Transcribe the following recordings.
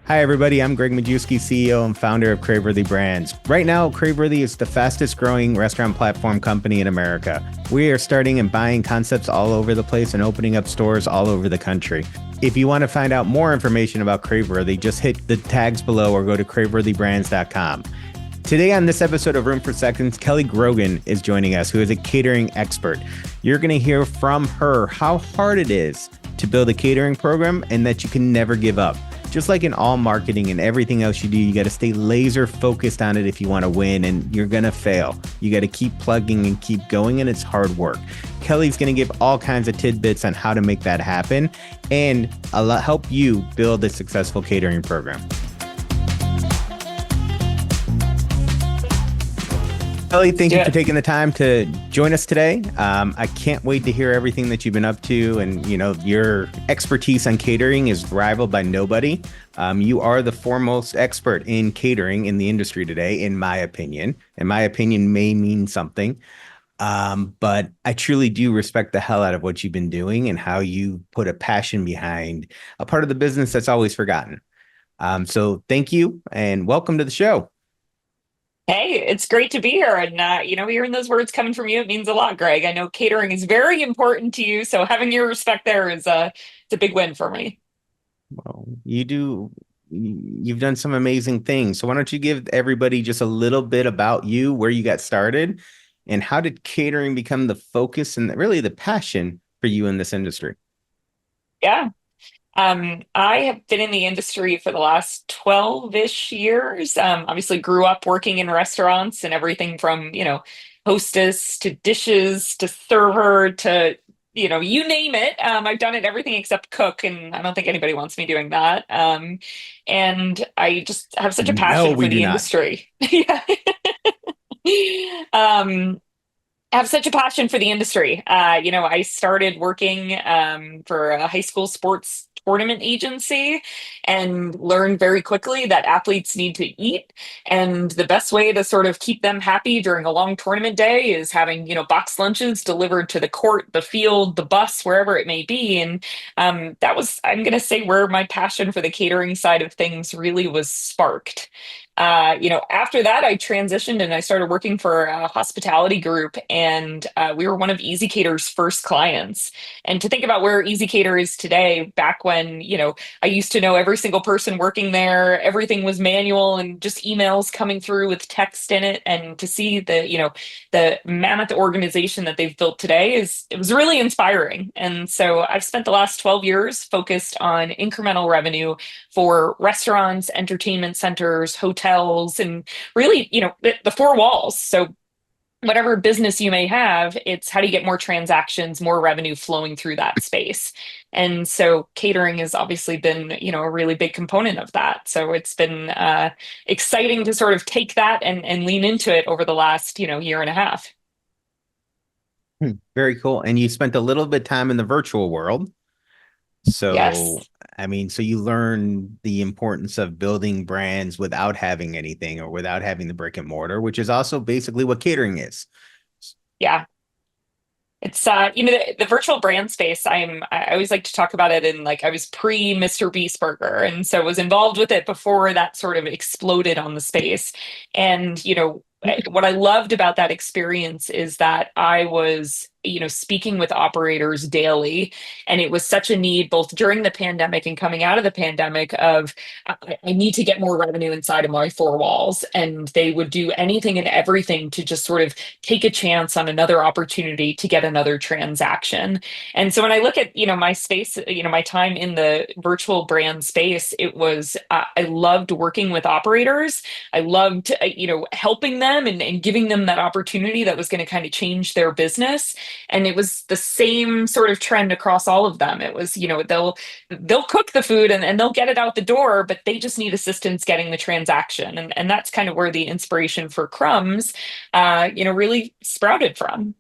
Hi, everybody. I'm Greg Majewski, CEO and founder of Craveworthy Brands. Right now, Craveworthy is the fastest growing restaurant platform company in America. We are starting and buying concepts all over the place and opening up stores all over the country. If you want to find out more information about Craveworthy, just hit the tags below or go to craveworthybrands.com. Today on this episode of Room for Seconds, Kelly Grogan is joining us, who is a catering expert. You're going to hear from her how hard it is to build a catering program and that you can never give up. Just like in all marketing and everything else you do, you got to stay laser focused on it if you want to win, and you're going to fail. You got to keep plugging and keep going, and it's hard work. Kelly's going to give all kinds of tidbits on how to make that happen and help you build a successful catering program. Kelly, thank you for taking the time to join us today. I can't wait to hear everything that you've been up to, and your expertise on catering is rivaled by nobody. You are the foremost expert in catering in the industry today, in my opinion. And my opinion may mean something, but I truly do respect the hell out of what you've been doing and how you put a passion behind a part of the business that's always forgotten. So thank you and welcome to the show. Hey, it's great to be here. And, hearing those words coming from you, it means a lot, Greg. I know catering is very important to you. So having your respect there is it's a big win for me. Well, you've done some amazing things. So why don't you give everybody just a little bit about you, where you got started, and how did catering become the focus and really the passion for you in this industry? Yeah. I have been in the industry for the last 12-ish years. Obviously grew up working in restaurants and everything from, hostess to dishes to server to, you name it. I've done it everything except cook, and I don't think anybody wants me doing that. And I just have such a No, passion we for do the not. industry. Yeah. Um, I have such a passion for the industry. I started working for a high school sports tournament agency and learned very quickly that athletes need to eat. And the best way to sort of keep them happy during a long tournament day is having, box lunches delivered to the court, the field, the bus, wherever it may be. And that was, I'm going to say, where my passion for the catering side of things really was sparked. After that, I transitioned and I started working for a hospitality group, and we were one of EasyCater's first clients. And to think about where EasyCater is today, back when, I used to know every single person working there, everything was manual and just emails coming through with text in it. And to see the mammoth organization that they've built today it was really inspiring. And so I've spent the last 12 years focused on incremental revenue for restaurants, entertainment centers, hotels, and really, the four walls. So whatever business you may have, it's how do you get more transactions, more revenue flowing through that space. And so catering has obviously been, a really big component of that. So it's been exciting to sort of take that and lean into it over the last, year and a half. Very cool. And you spent a little bit of time in the virtual world. So, Yes. so you learn the importance of building brands without having anything or without having the brick and mortar, which is also basically what catering is. Yeah. It's the virtual brand space. I always like to talk about it in, like, I was pre Mr. Beast Burger, and so was involved with it before that sort of exploded on the space. And what I loved about that experience is that I was, speaking with operators daily, and it was such a need both during the pandemic and coming out of the pandemic of I need to get more revenue inside of my four walls, and they would do anything and everything to just sort of take a chance on another opportunity to get another transaction. And so when I look at, my space, my time in the virtual brand space, it was, I loved working with operators. I loved, helping them and giving them that opportunity that was going to kind of change their business. And it was the same sort of trend across all of them. It was, they'll cook the food and they'll get it out the door, but they just need assistance getting the transaction. And that's kind of where the inspiration for Crumbs, really sprouted from.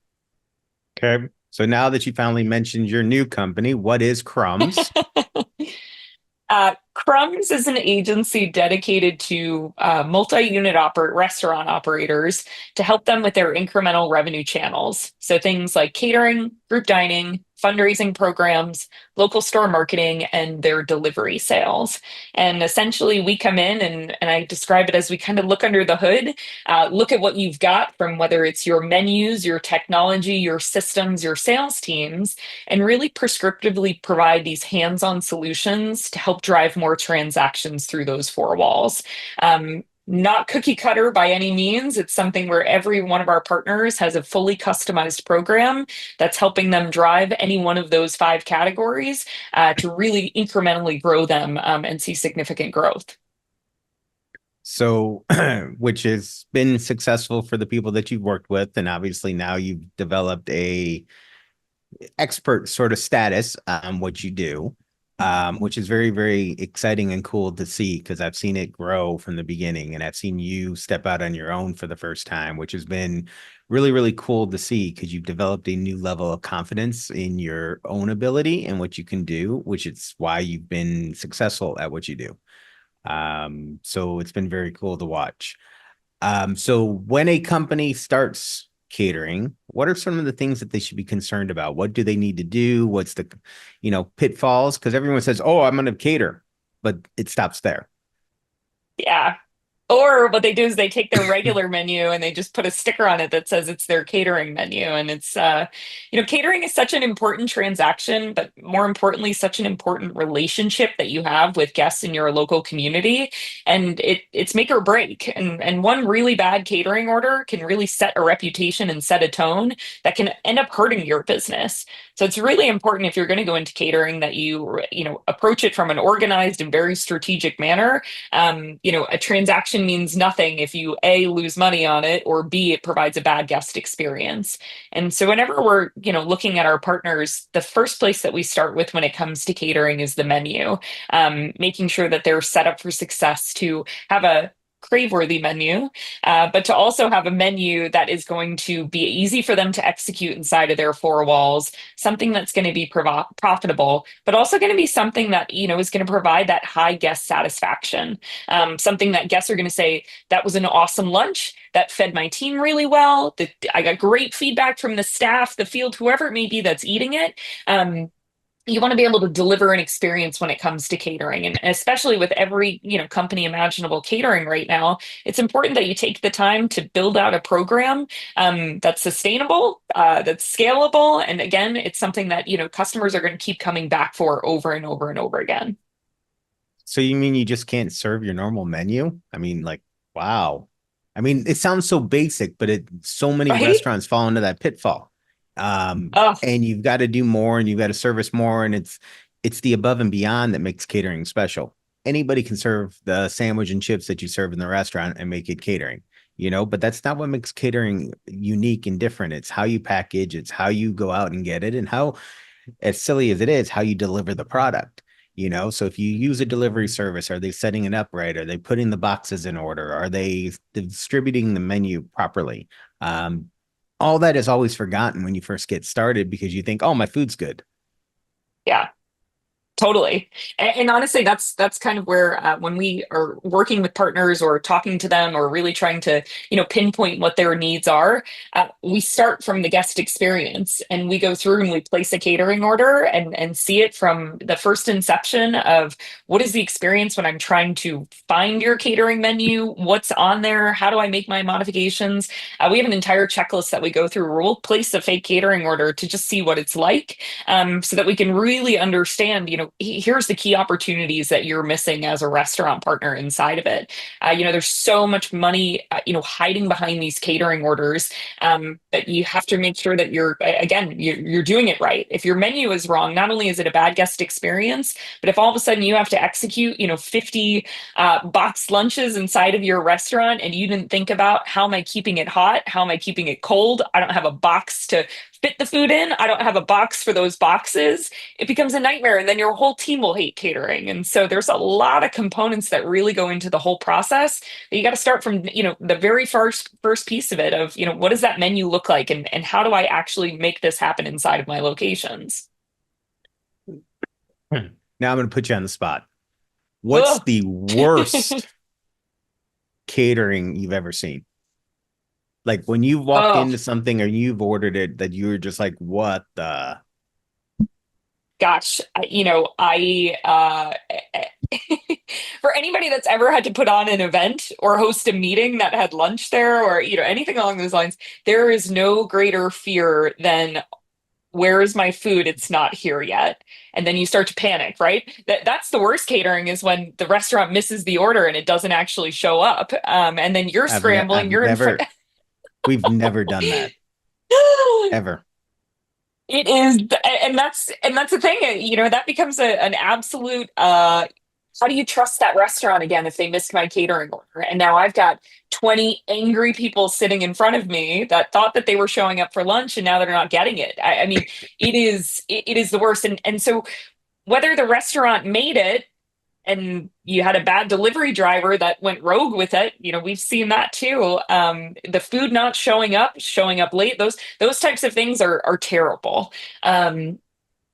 Okay. So now that you finally mentioned your new company, what is Crumbs? Crumbs is an agency dedicated to multi-unit restaurant operators to help them with their incremental revenue channels. So things like catering, group dining, fundraising programs, local store marketing, and their delivery sales. And essentially, we come in and I describe it as we kind of look under the hood, look at what you've got from whether it's your menus, your technology, your systems, your sales teams, and really prescriptively provide these hands-on solutions to help drive more transactions through those four walls. Not cookie cutter by any means. It's something where every one of our partners has a fully customized program that's helping them drive any one of those five categories to really incrementally grow them and see significant growth. So, which has been successful for the people that you've worked with, and obviously now you've developed a expert sort of status on what you do, which is very, very exciting and cool to see because I've seen it grow from the beginning and I've seen you step out on your own for the first time, which has been really, really cool to see because you've developed a new level of confidence in your own ability and what you can do, which is why you've been successful at what you do. So it's been very cool to watch. So when a company starts catering, what are some of the things that they should be concerned about? What do they need to do? What's the, pitfalls? Because everyone says, "Oh, I'm going to cater," but it stops there. Yeah. Or what they do is they take their regular menu and they just put a sticker on it that says it's their catering menu. And it's, catering is such an important transaction, but more importantly, such an important relationship that you have with guests in your local community. And it's make or break. And one really bad catering order can really set a reputation and set a tone that can end up hurting your business. So it's really important if you're going to go into catering that you approach it from an organized and very strategic manner. A transaction means nothing if you A, lose money on it, or B, it provides a bad guest experience. And so whenever we're, looking at our partners, the first place that we start with when it comes to catering is the menu, making sure that they're set up for success to have a crave-worthy menu, but to also have a menu that is going to be easy for them to execute inside of their four walls, something that's going to be profitable, but also going to be something that, is going to provide that high guest satisfaction. Something that guests are going to say, that was an awesome lunch, that fed my team really well, that I got great feedback from the staff, the field, whoever it may be that's eating it. You want to be able to deliver an experience when it comes to catering, and especially with every company imaginable catering right now, it's important that you take the time to build out a program that's sustainable, that's scalable, and again, it's something that customers are going to keep coming back for over and over and over again. So you mean you just can't serve your normal menu? I mean, like, wow. I mean, it sounds so basic, but so many Right. restaurants fall into that pitfall. Oh, And you've got to do more and you've got to service more. And it's the above and beyond that makes catering special. Anybody can serve the sandwich and chips that you serve in the restaurant and make it catering, but that's not what makes catering unique and different. It's how you package, it's how you go out and get it, and how, as silly as it is, how you deliver the product. So if you use a delivery service, are they setting it up right? Are they putting the boxes in order? Are they distributing the menu properly? All that is always forgotten when you first get started because you think, "Oh, my food's good." yeah. Totally. And honestly, that's kind of where when we are working with partners or talking to them or really trying to, pinpoint what their needs are, we start from the guest experience and we go through and we place a catering order and see it from the first inception of what is the experience when I'm trying to find your catering menu, what's on there, how do I make my modifications? We have an entire checklist that we go through. We'll place a fake catering order to just see what it's like, so that we can really understand, here's the key opportunities that you're missing as a restaurant partner inside of it. There's so much money, hiding behind these catering orders, that you have to make sure that you're doing it right. If your menu is wrong, not only is it a bad guest experience, but if all of a sudden you have to execute, 50 boxed lunches inside of your restaurant and you didn't think about how am I keeping it hot? How am I keeping it cold? I don't have a box to fit the food in. I don't have a box for those boxes. It becomes a nightmare. And then your whole team will hate catering. And so there's a lot of components that really go into the whole process. You got to start from, the very first piece of it of, what does that menu look like? And how do I actually make this happen inside of my locations? Now I'm going to put you on the spot. What's Ugh. the worst catering you've ever seen? Like when you've walked Oh, into something or you've ordered it that you were just like, what the? Gosh, for anybody that's ever had to put on an event or host a meeting that had lunch there, or anything along those lines, there is no greater fear than, where is my food? It's not here yet. And then you start to panic, right? That's the worst catering, is when the restaurant misses the order and it doesn't actually show up. And then you're scrambling, I've you're in front. never, we've never done that ever. It is, and that's the thing. That becomes an absolute. How do you trust that restaurant again if they missed my catering order? And now I've got 20 angry people sitting in front of me that thought that they were showing up for lunch, and now they're not getting it. I mean, it is the worst. And so whether the restaurant made it, and you had a bad delivery driver that went rogue with it, we've seen that too. The food not showing up late, those types of things are terrible.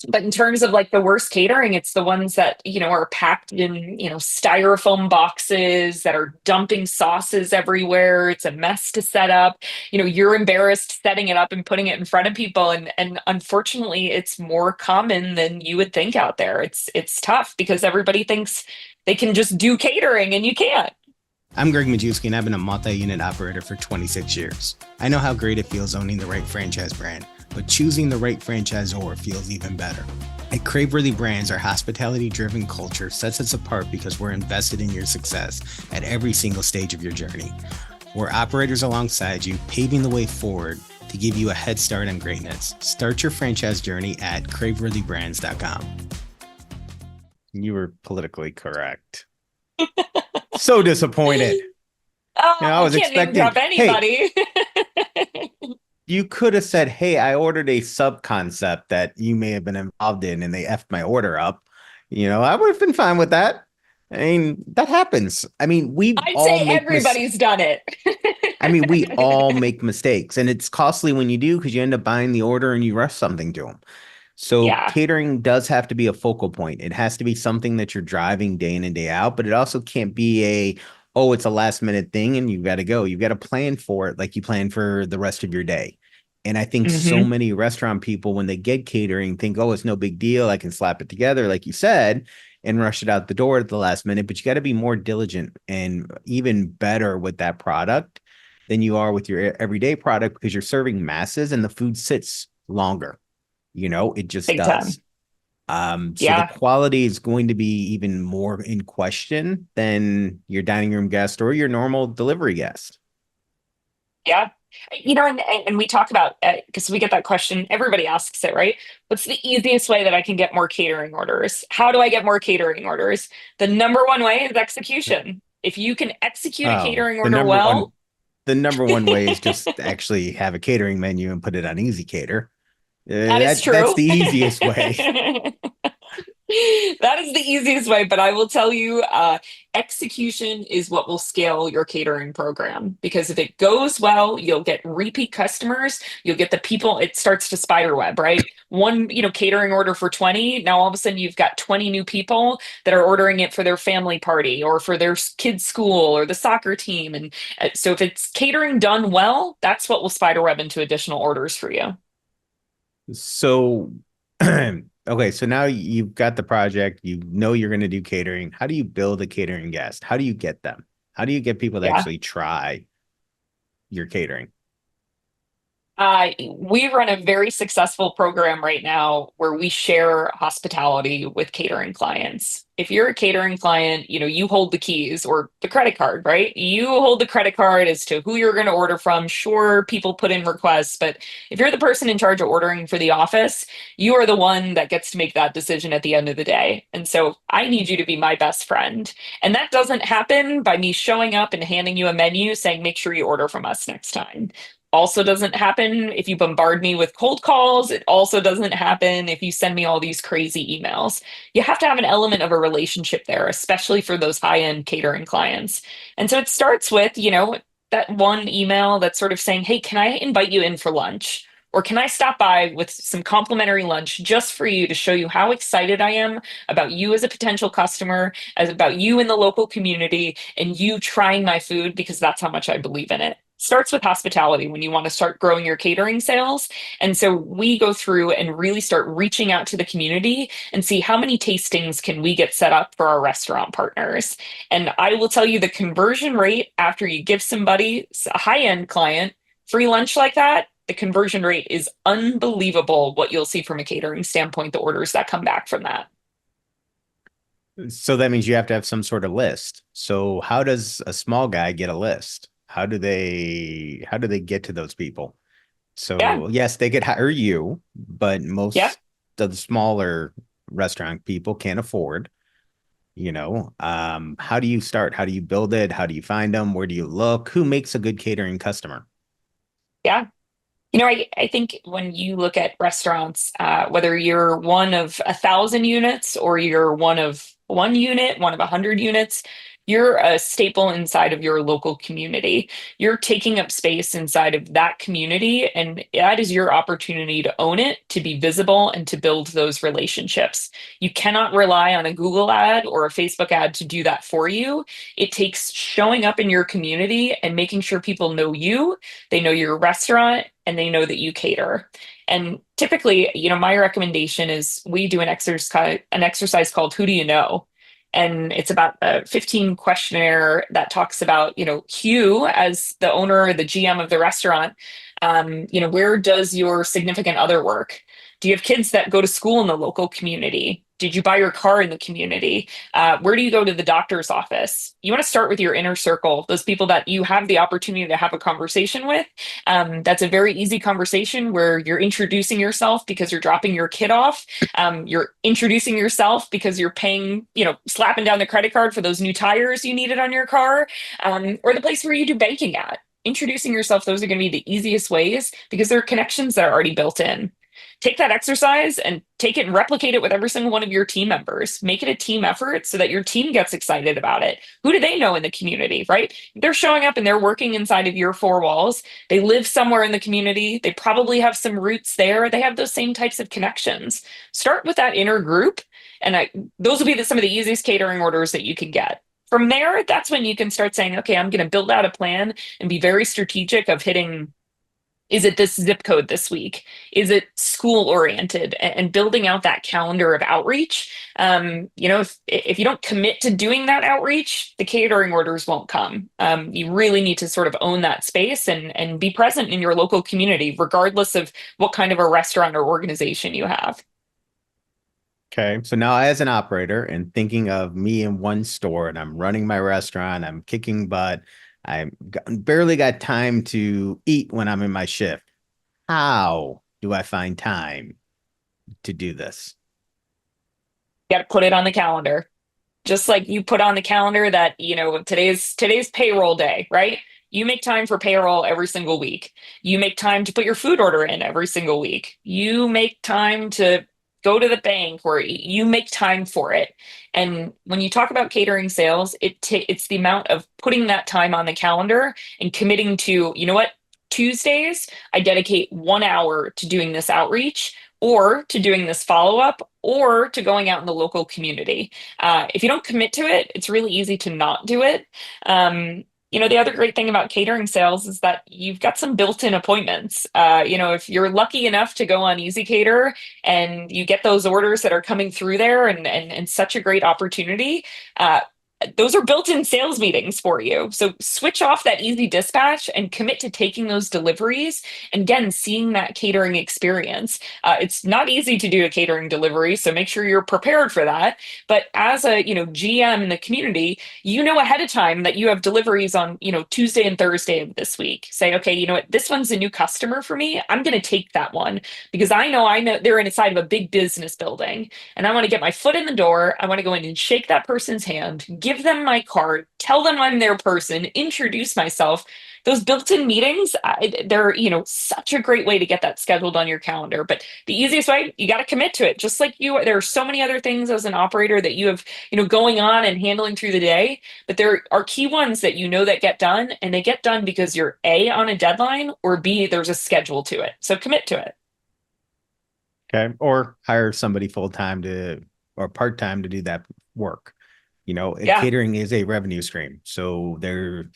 But in terms of like the worst catering, it's the ones that, are packed in, styrofoam boxes that are dumping sauces everywhere. It's a mess to set up. You're embarrassed setting it up and putting it in front of people. And unfortunately, it's more common than you would think out there. It's tough because everybody thinks they can just do catering, and you can't. I'm Greg Majewski, and I've been a multi-unit operator for 26 years. I know how great it feels owning the right franchise brand, but choosing the right franchisor feels even better. At Craveworthy Brands, our hospitality-driven culture sets us apart because we're invested in your success at every single stage of your journey. We're operators alongside you, paving the way forward to give you a head start on greatness. Start your franchise journey at crave-worthybrands.com. You were politically correct. So disappointed. Oh, I was can't name expecting, drop anybody. hey, you could have said, hey, I ordered a sub concept that you may have been involved in, and they effed my order up. I would have been fine with that. I mean, that happens. I mean, I'd say everybody's done it. I mean, we all make mistakes, and it's costly when you do, because you end up buying the order and you rush something to them. So Yeah. catering does have to be a focal point. It has to be something that you're driving day in and day out, but it also can't be it's a last minute thing and you've got to go. You've got to plan for it like you plan for the rest of your day. And I think so many restaurant people, when they get catering, think, oh, it's no big deal. I can slap it together, like you said, and rush it out the door at the last minute. But you got to be more diligent and even better with that product than you are with your everyday product, because you're serving masses and the food sits longer. It just Big does. time. So the quality is going to be even more in question than your dining room guest or your normal delivery guest. Yeah. And we talk about, because we get that question, everybody asks it, right? What's the easiest way that I can get more catering orders? How do I get more catering orders? The number one way is execution. If you can execute a catering order well. The number one way is just actually have a catering menu and put it on Easy Cater. That is true. That's the easiest way. That is the easiest way, but I will tell you, execution is what will scale your catering program, because if it goes well, you'll get repeat customers, you'll get the people, it starts to spider web, right? One, catering order for 20, now all of a sudden you've got 20 new people that are ordering it for their family party or for their kids' school or the soccer team. And so if it's catering done well, that's what will spider web into additional orders for you. So, okay, so now you've got the project, you're going to do catering. How do you build a catering guest? How do you get them? How do you get people to actually try your catering? We run a very successful program right now where we share hospitality with catering clients. If you're a catering client, you hold the keys or the credit card, right? You hold the credit card as to who you're going to order from. Sure, people put in requests, but if you're the person in charge of ordering for the office, you are the one that gets to make that decision at the end of the day. And so I need you to be my best friend. And that doesn't happen by me showing up and handing you a menu saying, make sure you order from us next time. Also doesn't happen if you bombard me with cold calls. It also doesn't happen if you send me all these crazy emails. You have to have an element of a relationship there, especially for those high-end catering clients. And so it starts with, that one email that's sort of saying, hey, can I invite you in for lunch? Or can I stop by with some complimentary lunch just for you to show you how excited I am about you as a potential customer, as about you in the local community, and you trying my food, because that's how much I believe in it. starts with hospitality when you want to start growing your catering sales. And so we go through and really start reaching out to the community and see how many tastings can we get set up for our restaurant partners. And I will tell you the conversion rate after you give somebody a high-end client free lunch like that, the conversion rate is unbelievable what you'll see from a catering standpoint, the orders that come back from that. So that means you have to have some sort of list. So how does a small guy get a list? How do they get to those people? Yeah, So yes, they could hire you, but yeah. most of the smaller restaurant people can't afford, how do you start? How do you build it? How do you find them? Where do you look? Who makes a good catering customer? Yeah. I think when you look at restaurants, whether you're one of 1,000 units or you're one of 1 unit, one of 100 units, you're a staple inside of your local community. You're taking up space inside of that community, and that is your opportunity to own it, to be visible, and to build those relationships. You cannot rely on a Google ad or a Facebook ad to do that for you. It takes showing up in your community and making sure people know you, they know your restaurant, and they know that you cater. And typically, my recommendation is we do an exercise called Who Do You Know? And it's about a 15 questionnaire that talks about, Hugh as the owner or the GM of the restaurant. Where does your significant other work? Do you have kids that go to school in the local community? Did you buy your car in the community? Where do you go to the doctor's office? You want to start with your inner circle, those people that you have the opportunity to have a conversation with. That's a very easy conversation where you're introducing yourself because you're dropping your kid off. You're introducing yourself because you're paying, slapping down the credit card for those new tires you needed on your car, or the place where you do banking at. Introducing yourself, those are going to be the easiest ways because there are connections that are already built in. Take that exercise and take it and replicate it with every single one of your team members. Make it a team effort so that your team gets excited about it. Who do they know in the community, right? They're showing up and they're working inside of your four walls. They live somewhere in the community. They probably have some roots there. They have those same types of connections. Start with that inner group, and those will be some of the easiest catering orders that you can get. From there, that's when you can start saying, okay, I'm going to build out a plan and be very strategic of hitting, is it this zip code this week? Is it school oriented? And building out that calendar of outreach. If you don't commit to doing that outreach, the catering orders won't come. You really need to sort of own that space and be present in your local community, regardless of what kind of a restaurant or organization you have. Okay. So now as an operator and thinking of me in one store and I'm running my restaurant, I'm kicking butt. Barely got time to eat when I'm in my shift. How do I find time to do this? You got to put it on the calendar. Just like you put on the calendar that, today's payroll day, right? You make time for payroll every single week. You make time to put your food order in every single week. You make time to go to the bank, or you make time for it. And when you talk about catering sales, it's the amount of putting that time on the calendar and committing to, you know what, Tuesdays, I dedicate 1 hour to doing this outreach, or to doing this follow up, or to going out in the local community. If you don't commit to it, it's really easy to not do it. The other great thing about catering sales is that you've got some built-in appointments. If you're lucky enough to go on Easy Cater and you get those orders that are coming through there, and such a great opportunity, those are built-in sales meetings for you. So switch off that easy dispatch and commit to taking those deliveries. And again, seeing that catering experience. It's not easy to do a catering delivery, so make sure you're prepared for that. But as a GM in the community, ahead of time that you have deliveries on Tuesday and Thursday of this week. Say, okay, you know what, this one's a new customer for me. I'm going to take that one because I know they're inside of a big business building, and I want to get my foot in the door. I want to go in and shake that person's hand, give them my card, tell them I'm their person, introduce myself. Those built-in meetings, they're, such a great way to get that scheduled on your calendar. But the easiest way, you got to commit to it. Just like there are so many other things as an operator that you have, going on and handling through the day. But there are key ones that that get done, and they get done because you're A, on a deadline, or B, there's a schedule to it. So commit to it. Okay. Or hire somebody full-time or part-time to do that work. Yeah. Catering is a revenue stream. So there's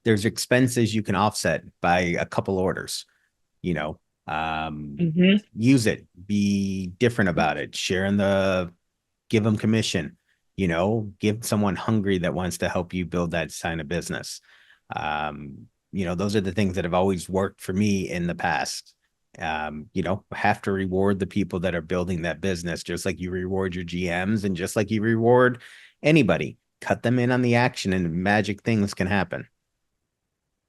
there's expenses you can offset by a couple orders, you know. Hmm. Use it, be different about it, give them commission, give someone hungry that wants to help you build that sign of business. Those are the things that have always worked for me in the past. Have to reward the people that are building that business, just like you reward your GMs and just like you reward anybody. Cut them in on the action and magic things can happen.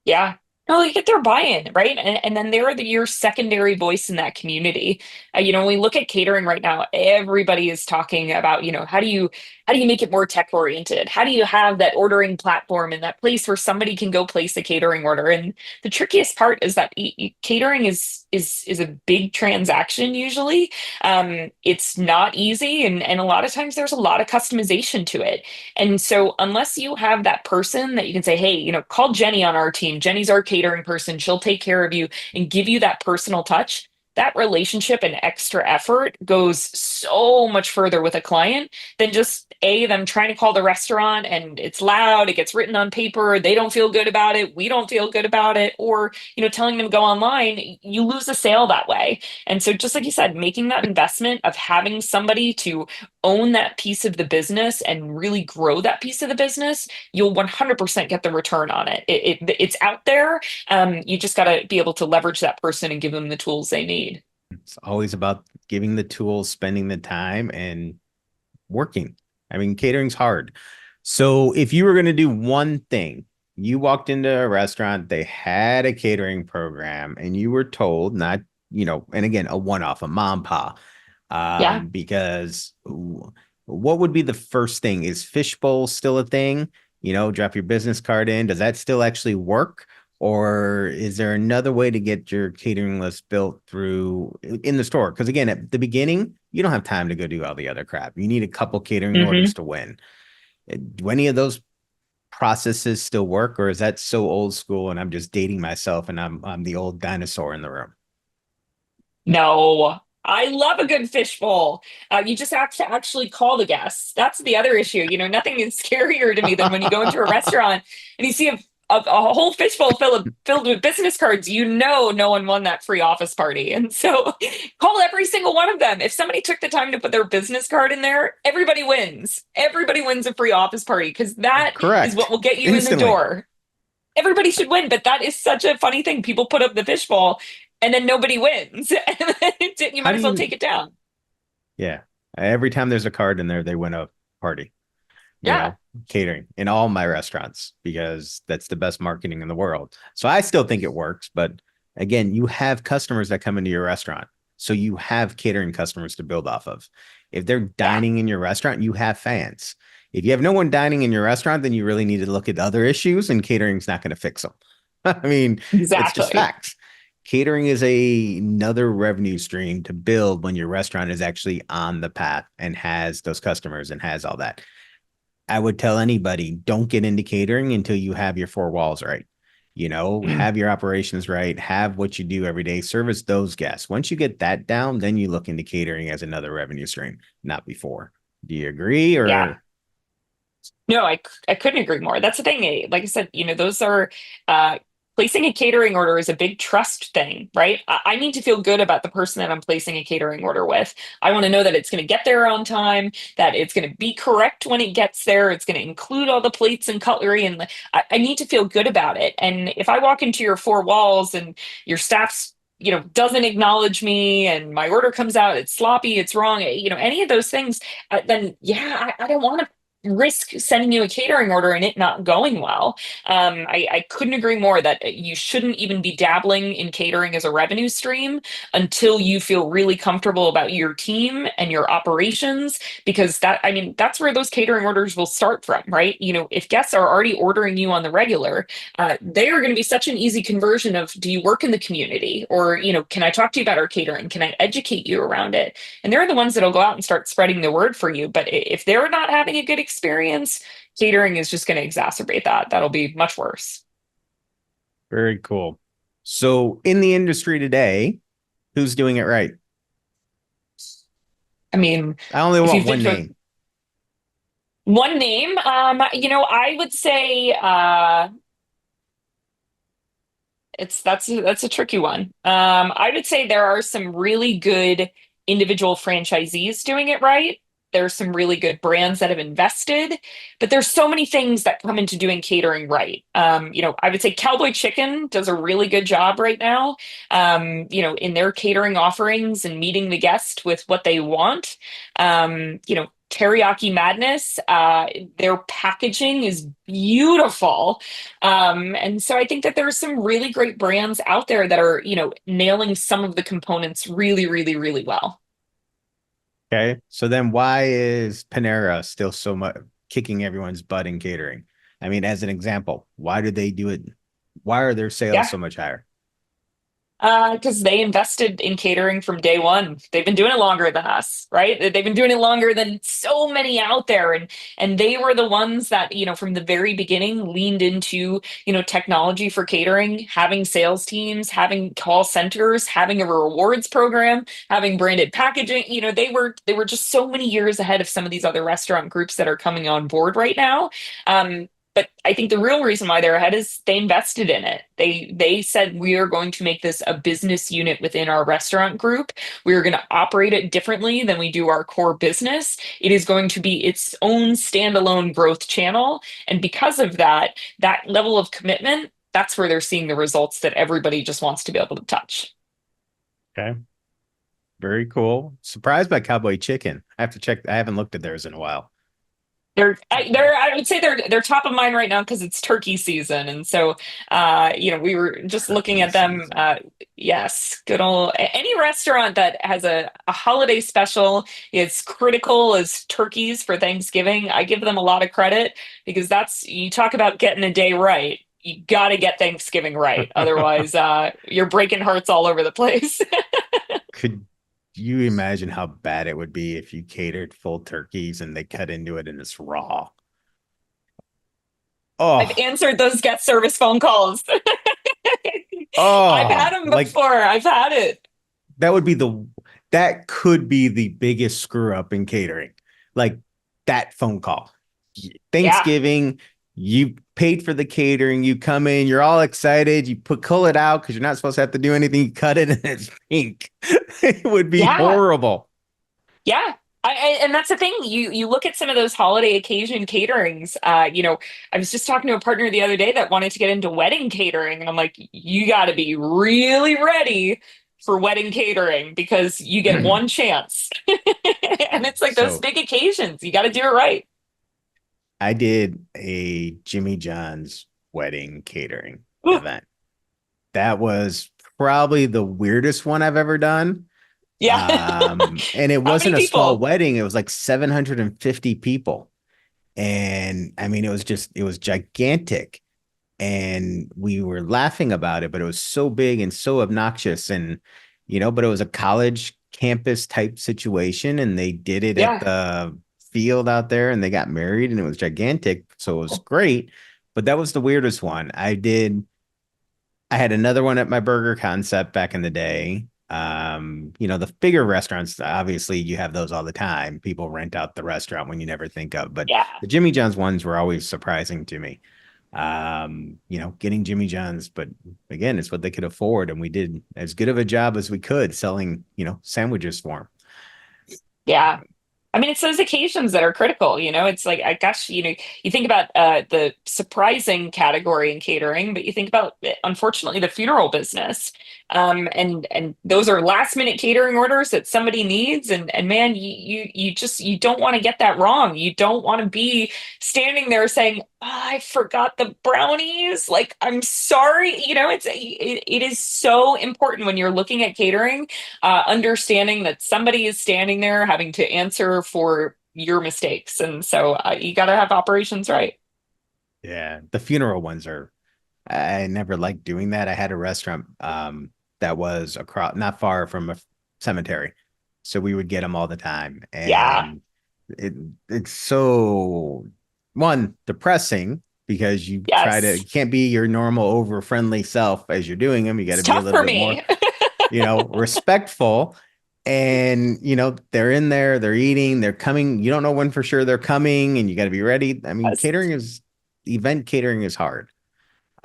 Yeah. No, you get their buy-in, right? And then they're your secondary voice in that community. When we look at catering right now, everybody is talking about, how do you make it more tech oriented? How do you have that ordering platform and that place where somebody can go place a catering order? And the trickiest part is that catering is a big transaction usually. It's not easy, and a lot of times there's a lot of customization to it. And so, unless you have that person that you can say, hey, call Jenny on our team. Jenny's our catering person. She'll take care of you and give you that personal touch. That relationship and extra effort goes so much further with a client than just them trying to call the restaurant and it's loud, it gets written on paper, they don't feel good about it, we don't feel good about it, or telling them to go online. You lose a sale that way. And so, just like you said, making that investment of having somebody to own that piece of the business and really grow that piece of the business, you'll 100% get the return on it. It's out there. You just got to be able to leverage that person and give them the tools they need. It's always about giving the tools, spending the time, and working. I mean, catering's hard. So if you were going to do one thing, you walked into a restaurant, they had a catering program, and you were told not, and again, a one-off, a mom pa, Yeah. because what would be the first thing? Is fishbowl still a thing? Drop your business card in. Does that still actually work? Or is there another way to get your catering list built through in the store? Because again, at the beginning, you don't have time to go do all the other crap. You need a couple catering Hmm. orders to win. Do any of those processes still work, or is that so old school and I'm just dating myself and I'm the old dinosaur in the room? No, I love a good fishbowl. You just have to actually call the guests. That's the other issue. Nothing is scarier to me than when you go into a restaurant and you see a whole fishbowl filled with business cards. No one won that free office party. And so call every single one of them. If somebody took the time to put their business card in there, everybody wins. Everybody wins a free office party because that is what Correct. will get you in the Instantly. door. Everybody should win, but that is such a funny thing. People put up the fishbowl and then nobody wins. And then you How might do as well you, take it down. yeah. Every time there's a card in there, they win a party, you Yeah. know, catering in all my restaurants because that's the best marketing in the world. So I still think it works. But again, you have customers that come into your restaurant. So you have catering customers to build off of. If they're Yeah. dining in your restaurant, you have fans. If you have no one dining in your restaurant, then you really need to look at other issues, and catering's not going to fix them. I mean, that's just Exactly. facts. Catering is another revenue stream to build when your restaurant is actually on the path and has those customers and has all that. I would tell anybody, don't get into catering until you have your four walls right. Mm. Have your operations right, have what you do every day, service those guests. Once you get that down, then you look into catering as another revenue stream, not before. Do you agree? Yeah. Or No, I couldn't agree more. That's the thing. Like I said, those are uh, placing a catering order is a big trust thing, right? I need to feel good about the person that I'm placing a catering order with. I want to know that it's going to get there on time, that it's going to be correct when it gets there, it's going to include all the plates and cutlery, and I need to feel good about it. And if I walk into your four walls and your staff's doesn't acknowledge me and my order comes out, it's sloppy, it's wrong, any of those things, then yeah, I don't want to risk sending you a catering order and it not going well. I couldn't agree more that you shouldn't even be dabbling in catering as a revenue stream until you feel really comfortable about your team and your operations, because that's where those catering orders will start from, right? If guests are already ordering you on the regular, they are going to be such an easy conversion of, do you work in the community? Or, can I talk to you about our catering? Can I educate you around it? And they're the ones that'll go out and start spreading the word for you. But if they're not having a good experience, catering is just going to exacerbate that. That'll be much worse. very cool. So in the industry today, who's doing it right? I mean, I only if want you've been one for name. one name, I would say That's a tricky one. I would say there are some really good individual franchisees doing it right. There's some really good brands that have invested, but there's so many things that come into doing catering right. I would say Cowboy Chicken does a really good job right now, in their catering offerings and meeting the guest with what they want. Teriyaki Madness, their packaging is beautiful. And so I think that there are some really great brands out there that are, nailing some of the components really, really, really well. Okay. So then why is Panera still so much kicking everyone's butt in catering? I mean, as an example, why did they do it? Why are their sales Yeah. so much higher? Because they invested in catering from day one. They've been doing it longer than us, right? They've been doing it longer than so many out there, and they were the ones that from the very beginning leaned into technology for catering, having sales teams, having call centers, having a rewards program, having branded packaging. They were just so many years ahead of some of these other restaurant groups that are coming on board right now. But I think the real reason why they're ahead is they invested in it. They said we are going to make this a business unit within our restaurant group. We are going to operate it differently than we do our core business. It is going to be its own standalone growth channel. And because of that, that level of commitment, that's where they're seeing the results that everybody just wants to be able to touch. Okay. Very cool. Surprised by Cowboy Chicken. I have to check. I haven't looked at theirs in a while. I would say they're top of mind right now because it's turkey season, and so we were just looking Turkey at them. season. Yes, good old any restaurant that has a holiday special is critical as turkeys for Thanksgiving. I give them a lot of credit because that's you talk about getting a day right. You got to get Thanksgiving right, otherwise you're breaking hearts all over the place. Could you imagine how bad it would be if you catered full turkeys and they cut into it and it's raw? I've Oh, answered those guest service phone calls. I've had oh, them like before. I've had it. that would be that could be the biggest screw up in catering. Like that phone call. Yeah. Thanksgiving, you paid for the catering, you come in, you're all excited, pull it out because you're not supposed to have to do anything, you cut it and it's pink. It would be Yeah. horrible. Yeah. And that's the thing. You look at some of those holiday occasion caterings. I was just talking to a partner the other day that wanted to get into wedding catering, and I'm like, you got to be really ready for wedding catering because you get one chance, and it's like those So big occasions. You got to do it right. I did a Jimmy John's wedding catering Ooh, event. That was probably the weirdest one I've ever done. yeah. And it How many wasn't a small people? wedding, it was like 750 people. And I mean, it was gigantic. And we were laughing about it, but it was so big and so obnoxious. And, but it was a college campus type situation. And they did it at Yeah. the field out there and they got married and it was gigantic. So it was great. But that was the weirdest one. I had another one at my burger concept back in the day. The bigger restaurants, obviously you have those all the time. People rent out the restaurant when you never think of, but Yeah. the Jimmy John's ones were always surprising to me. Getting Jimmy John's, but again, it's what they could afford. And we did as good of a job as we could selling, sandwiches for Yeah. I mean, it's those occasions that are critical, It's like, I gosh, you think about the surprising category in catering, but you think about, unfortunately, the funeral business. And those are last minute catering orders that somebody needs. And man, you don't want to get that wrong. You don't want to be standing there saying, "Oh, I forgot the brownies. Like, I'm sorry." It is so important when you're looking at catering, understanding that somebody is standing there having to answer for your mistakes. And so you got to have operations right. Yeah. The funeral ones I never liked doing that. I had a restaurant that was across not far from a cemetery. So we would get them all the time. Yeah. And it it's so one depressing because you Yes. can't be your normal over friendly self as you're doing them. You got It's to be a tough little for bit more, me. respectful. And they're in there, they're eating, they're coming. You don't know when for sure they're coming, and you got to be ready. I mean, Yes. event catering is hard.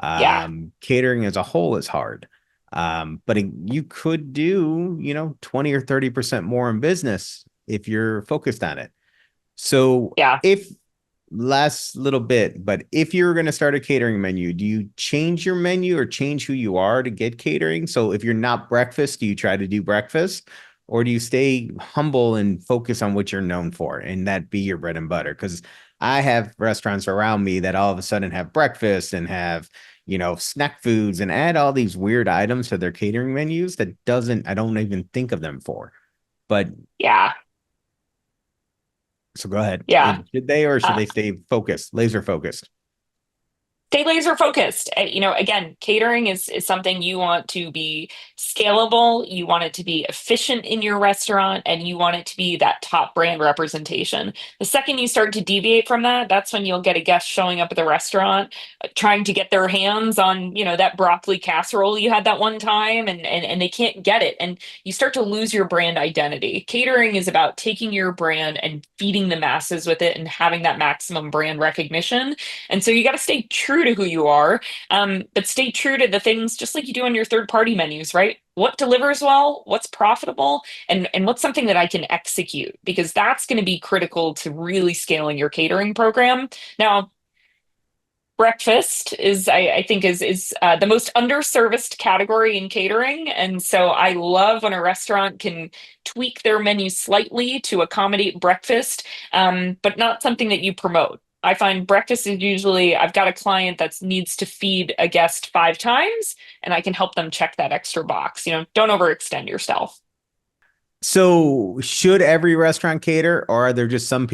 Yeah. Catering as a whole is hard. You could do, 20 or 30% more in business if you're focused on it. So Yeah. if last little bit, but if you're going to start a catering menu, do you change your menu or change who you are to get catering? So if you're not breakfast, do you try to do breakfast? Or do you stay humble and focus on what you're known for and that be your bread and butter? Because I have restaurants around me that all of a sudden have breakfast and have, snack foods and add all these weird items to their catering menus I don't even think of them for. But Yeah. so go ahead. Yeah. Should they or should Uh, they stay focused, laser focused? Stay laser focused. Again, catering is something you want to be scalable, you want it to be efficient in your restaurant, and you want it to be that top brand representation. The second you start to deviate from that, that's when you'll get a guest showing up at the restaurant trying to get their hands on, that broccoli casserole you had that one time, and they can't get it. And you start to lose your brand identity. Catering is about taking your brand and feeding the masses with it and having that maximum brand recognition. And so you got to stay true to who you are, but stay true to the things just like you do on your third party menus, right? What delivers well, what's profitable, and what's something that I can execute, because that's going to be critical to really scaling your catering program. Now, breakfast I think is the most underserviced category in catering, and so I love when a restaurant can tweak their menu slightly to accommodate breakfast, but not something that you promote. I find breakfast is usually, I've got a client that needs to feed a guest 5 times, and I can help them check that extra box. Don't overextend yourself. So should every restaurant cater, or are there just some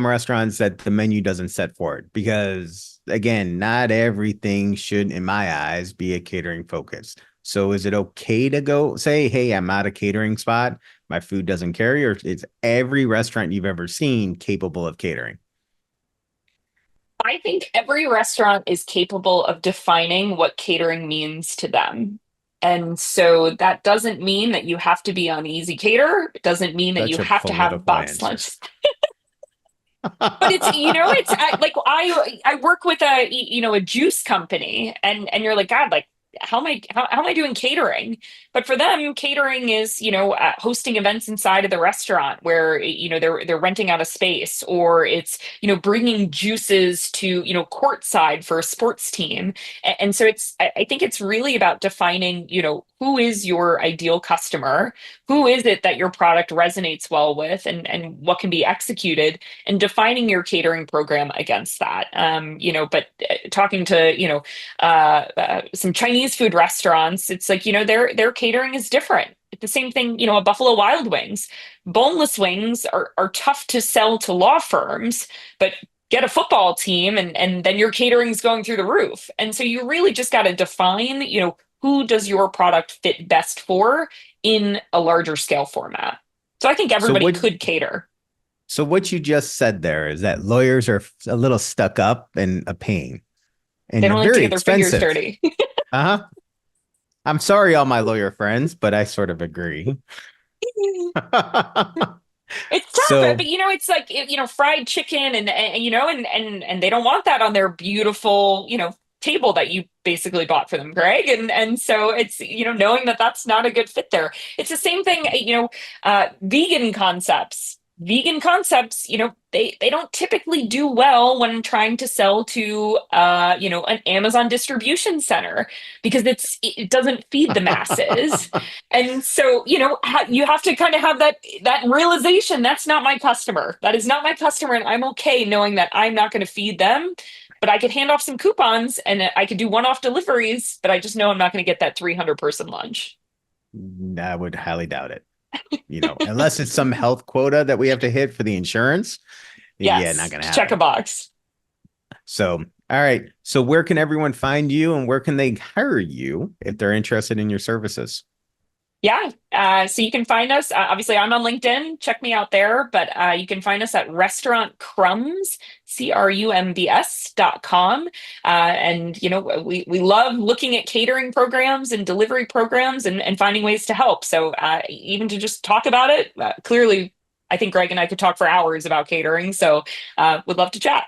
restaurants that the menu doesn't set for it? Because again, not everything should, in my eyes, be a catering focus. So is it okay to go say, hey, I'm at a catering spot, my food doesn't carry, or is every restaurant you've ever seen capable of catering? I think every restaurant is capable of defining what catering means to them. And so that doesn't mean that you have to be on Easy Cater. It doesn't mean that you Such a have to have political box answer. lunch. But like I work with a juice company, and you're like, God, like how am I doing catering? But for them, catering is, hosting events inside of the restaurant where, they're renting out a space, or it's, bringing juices to, courtside for a sports team. And so I think it's really about defining, who is your ideal customer? Who is it that your product resonates well with, and what can be executed, and defining your catering program against that. But talking to, some Chinese food restaurants, it's like, their catering is different. It's the same thing, a Buffalo Wild Wings. Boneless wings are tough to sell to law firms, but get a football team, and then your catering is going through the roof. And so you really just got to define, who does your product fit best for in a larger scale format. So I think So everybody what could cater. so what you just said there is that lawyers are a little stuck up and a pain They and don't they're like to very get their fingers expensive. dirty. Uh-huh. I'm sorry, all my lawyer friends, but I sort of agree. It's tough, but So, it's like fried chicken, and they don't want that on their beautiful table that you basically bought for them, Greg, and so it's knowing that that's not a good fit there. It's the same thing, vegan concepts, they don't typically do well when trying to sell to an Amazon distribution center, because it doesn't feed the masses. And so, you have to kind of have that realization, that's not my customer. That is not my customer, and I'm okay knowing that I'm not going to feed them. But I could hand off some coupons, and I could do one-off deliveries, but I just know I'm not going to get that 300-person lunch. I would highly doubt it. Unless it's some health quota that we have to hit for the insurance. Yeah, not Yes, gonna check a happen. box. So, all right. So where can everyone find you and where can they hire you if they're interested in your services? Yeah. So you can find us. Obviously, I'm on LinkedIn. Check me out there. But you can find us at Restaurant Crumbs, CRUMBS.com. And, we love looking at catering programs and delivery programs, and finding ways to help. So even to just talk about it, clearly, I think Greg and I could talk for hours about catering. So would love to chat.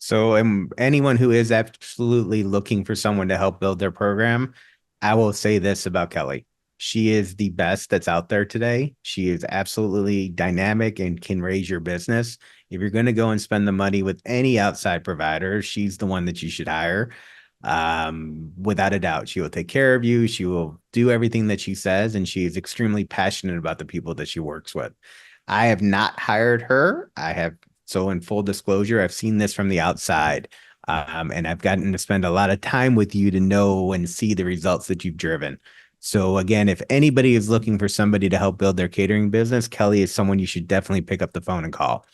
So, anyone who is absolutely looking for someone to help build their program, I will say this about Kelly. She is the best that's out there today. She is absolutely dynamic and can raise your business. If you're going to go and spend the money with any outside provider, she's the one that you should hire. Without a doubt, she will take care of you. She will do everything that she says, and she is extremely passionate about the people that she works with. I have not hired her. So in full disclosure, I've seen this from the outside. And I've gotten to spend a lot of time with you to know and see the results that you've driven. So again, if anybody is looking for somebody to help build their catering business, Kelly is someone you should definitely pick up the phone and call.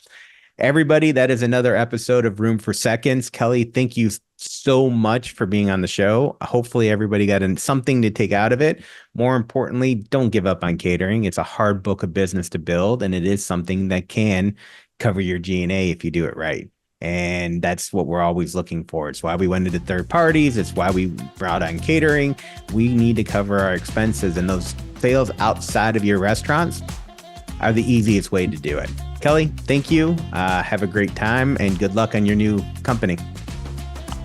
Everybody, that is another episode of Room for Seconds. Kelly, thank you so much for being on the show. Hopefully everybody got something to take out of it. More importantly, don't give up on catering. It's a hard book of business to build, and it is something that can cover your G&A if you do it right. And that's what we're always looking for. It's why we went into third parties. It's why we brought on catering. We need to cover our expenses, and those sales outside of your restaurants are the easiest way to do it. Kelly, thank you. Have a great time, and good luck on your new company.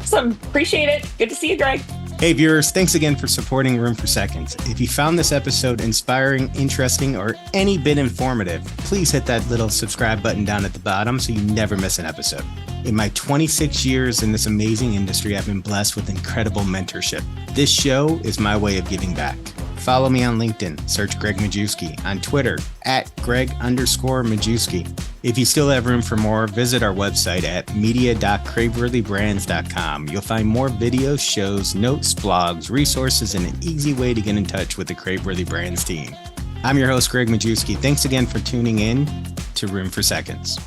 Awesome. Appreciate it. Good to see you, Greg. Hey viewers, thanks again for supporting Room for Seconds. If you found this episode inspiring, interesting, or any bit informative, please hit that little subscribe button down at the bottom so you never miss an episode. In my 26 years in this amazing industry, I've been blessed with incredible mentorship. This show is my way of giving back. Follow me on LinkedIn, search Greg Majewski, on Twitter at Greg_Majewski. If you still have room for more, visit our website at media.craveworthybrands.com. You'll find more videos, shows, notes, blogs, resources, and an easy way to get in touch with the Craveworthy Brands team. I'm your host, Greg Majewski. Thanks again for tuning in to Room for Seconds.